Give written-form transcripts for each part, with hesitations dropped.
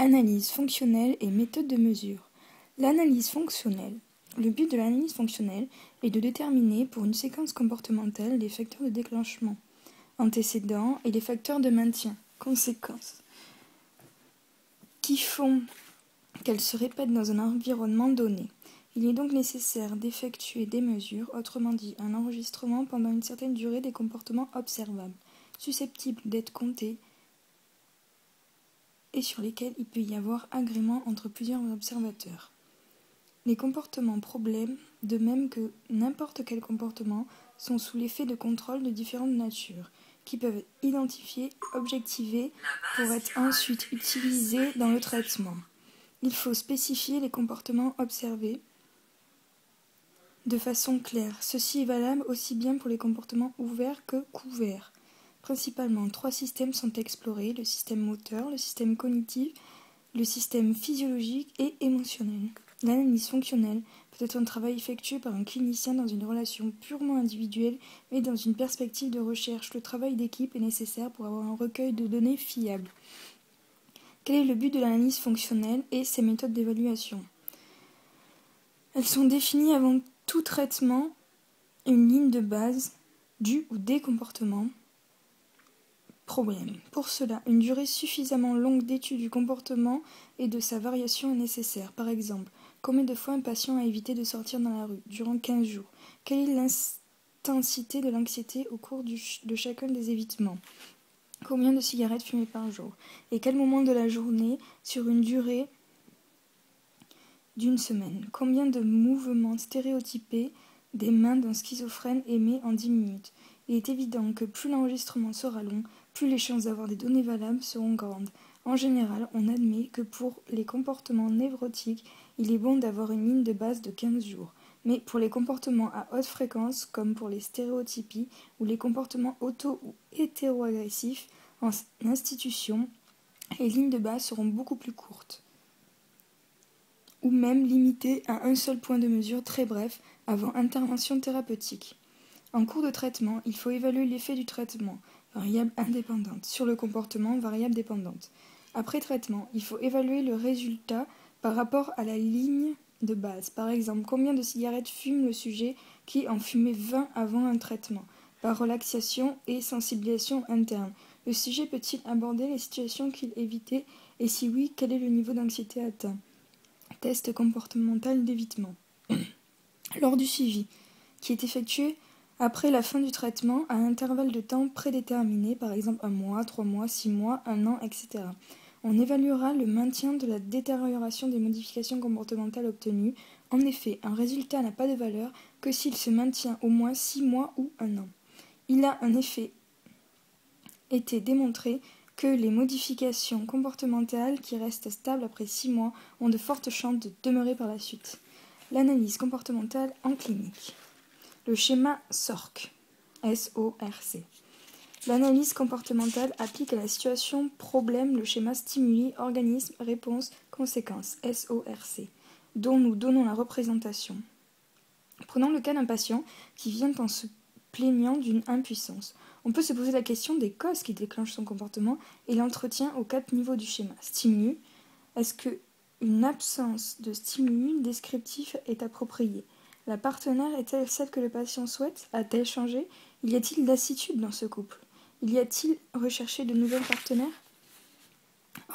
Analyse fonctionnelle et méthode de mesure. L'analyse fonctionnelle. Le but de l'analyse fonctionnelle est de déterminer pour une séquence comportementale les facteurs de déclenchement, antécédents et les facteurs de maintien, conséquences, qui font qu'elle se répète dans un environnement donné. Il est donc nécessaire d'effectuer des mesures, autrement dit un enregistrement pendant une certaine durée des comportements observables, susceptibles d'être comptés et sur lesquels il peut y avoir agrément entre plusieurs observateurs. Les comportements problèmes, de même que n'importe quel comportement, sont sous l'effet de contrôles de différentes natures, qui peuvent être identifiés, objectivés, pour être ensuite utilisés dans le traitement. Il faut spécifier les comportements observés de façon claire. Ceci est valable aussi bien pour les comportements ouverts que couverts. Principalement, 3 systèmes sont explorés, le système moteur, le système cognitif, le système physiologique et émotionnel. L'analyse fonctionnelle peut être un travail effectué par un clinicien dans une relation purement individuelle, mais dans une perspective de recherche. Le travail d'équipe est nécessaire pour avoir un recueil de données fiable. Quel est le but de l'analyse fonctionnelle et ses méthodes d'évaluation ? Elles sont définies avant tout traitement, une ligne de base du ou des comportements problème. Pour cela, une durée suffisamment longue d'étude du comportement et de sa variation est nécessaire. Par exemple, combien de fois un patient a évité de sortir dans la rue durant 15 jours ? Quelle est l'intensité de l'anxiété au cours de chacun des évitements ? Combien de cigarettes fumées par jour ? Et quel moment de la journée sur une durée d'une semaine ? Combien de mouvements stéréotypés des mains d'un schizophrène émet en 10 minutes ? Il est évident que plus l'enregistrement sera long, plus les chances d'avoir des données valables seront grandes. En général, on admet que pour les comportements névrotiques, il est bon d'avoir une ligne de base de 15 jours. Mais pour les comportements à haute fréquence, comme pour les stéréotypies ou les comportements auto- ou hétéro-agressifs en institution, les lignes de base seront beaucoup plus courtes, ou même limitées à un seul point de mesure très bref avant intervention thérapeutique. En cours de traitement, il faut évaluer l'effet du traitement, variable indépendante, sur le comportement, variable dépendante. Après traitement, il faut évaluer le résultat par rapport à la ligne de base. Par exemple, combien de cigarettes fume le sujet qui en fumait 20 avant un traitement, par relaxation et sensibilisation interne. Le sujet peut-il aborder les situations qu'il évitait et si oui, quel est le niveau d'anxiété atteint ? Test comportemental d'évitement. Lors du suivi, qui est effectué après la fin du traitement, à intervalles de temps prédéterminés, par exemple 1 mois, 3 mois, 6 mois, 1 an, etc. On évaluera le maintien de la détérioration des modifications comportementales obtenues. En effet, un résultat n'a pas de valeur que s'il se maintient au moins 6 mois ou 1 an. Il a en effet été démontré que les modifications comportementales qui restent stables après 6 mois ont de fortes chances de demeurer par la suite. L'analyse comportementale en clinique. Le schéma SORC, S-O-R-C. L'analyse comportementale applique à la situation problème le schéma stimuli, organisme, réponse, conséquence, S-O-R-C, dont nous donnons la représentation. Prenons le cas d'un patient qui vient en se plaignant d'une impuissance. On peut se poser la question des causes qui déclenchent son comportement et l'entretien aux 4 niveaux du schéma. Stimulus, est-ce qu'une absence de stimulus descriptif est appropriée ? La partenaire est-elle celle que le patient souhaite ? A-t-elle changé ? Y a-t-il lassitude dans ce couple ? Y a-t-il recherché de nouvelles partenaires ?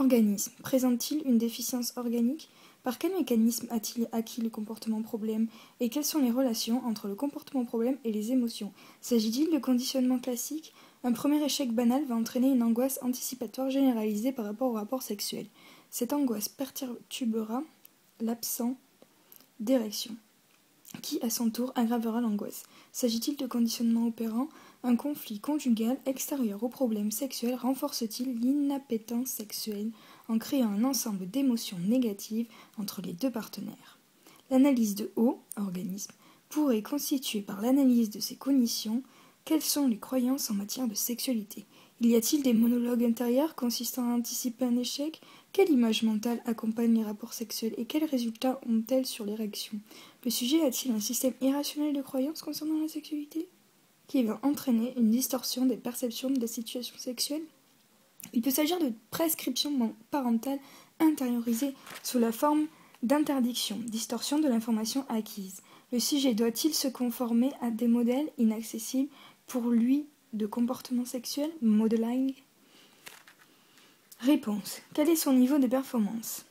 Organisme. Présente-t-il une déficience organique ? Par quel mécanisme a-t-il acquis le comportement problème ? Et quelles sont les relations entre le comportement problème et les émotions ? S'agit-il de conditionnement classique ? Un premier échec banal va entraîner une angoisse anticipatoire généralisée par rapport au rapport sexuel. Cette angoisse perturbera l'absence d'érection, qui à son tour aggravera l'angoisse. S'agit-il de conditionnement opérant ? Un conflit conjugal extérieur au problème sexuel renforce-t-il l'inappétence sexuelle en créant un ensemble d'émotions négatives entre les deux partenaires ? L'analyse de haut, organisme, pourrait constituer par l'analyse de ces cognitions quelles sont les croyances en matière de sexualité. Y a-t-il des monologues intérieurs consistant à anticiper un échec ? Quelle image mentale accompagne les rapports sexuels et quels résultats ont-elles sur l'érection ? Le sujet a-t-il un système irrationnel de croyances concernant la sexualité qui va entraîner une distorsion des perceptions de la situation sexuelle ? Il peut s'agir de prescriptions parentales intériorisée sous la forme d'interdiction, distorsion de l'information acquise. Le sujet doit-il se conformer à des modèles inaccessibles pour lui de comportement sexuel, modeling? Réponse. Quel est son niveau de performance?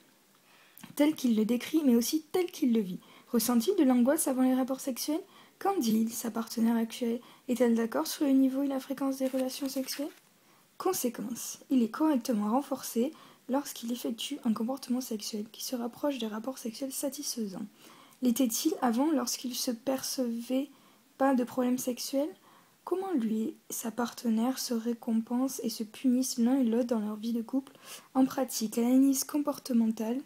Tel qu'il le décrit, mais aussi tel qu'il le vit. Ressent-il de l'angoisse avant les rapports sexuels? Qu'en dit-il, sa partenaire actuelle? Est-elle d'accord sur le niveau et la fréquence des relations sexuelles? Conséquence. Il est correctement renforcé lorsqu'il effectue un comportement sexuel qui se rapproche des rapports sexuels satisfaisants. L'était-il avant lorsqu'il ne se percevait pas de problème sexuel? Comment lui et sa partenaire se récompensent et se punissent l'un et l'autre dans leur vie de couple? En pratique, l'analyse comportementale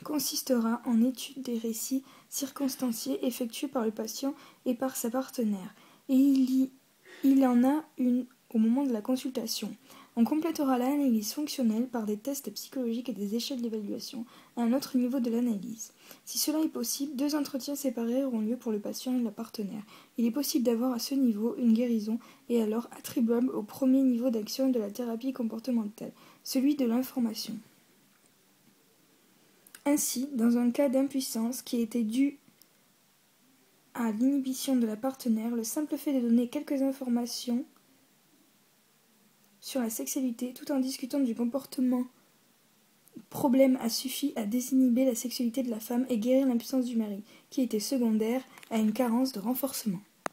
consistera en étude des récits circonstanciés effectués par le patient et par sa partenaire, et il en a une au moment de la consultation. On complétera l'analyse fonctionnelle par des tests psychologiques et des échelles d'évaluation à un autre niveau de l'analyse. Si cela est possible, 2 entretiens séparés auront lieu pour le patient et la partenaire. Il est possible d'avoir à ce niveau une guérison et alors attribuable au premier niveau d'action de la thérapie comportementale, celui de l'information. Ainsi, dans un cas d'impuissance qui était dû à l'inhibition de la partenaire, le simple fait de donner quelques informations sur la sexualité tout en discutant du comportement problème a suffi à désinhiber la sexualité de la femme et guérir l'impuissance du mari, qui était secondaire à une carence de renforcement.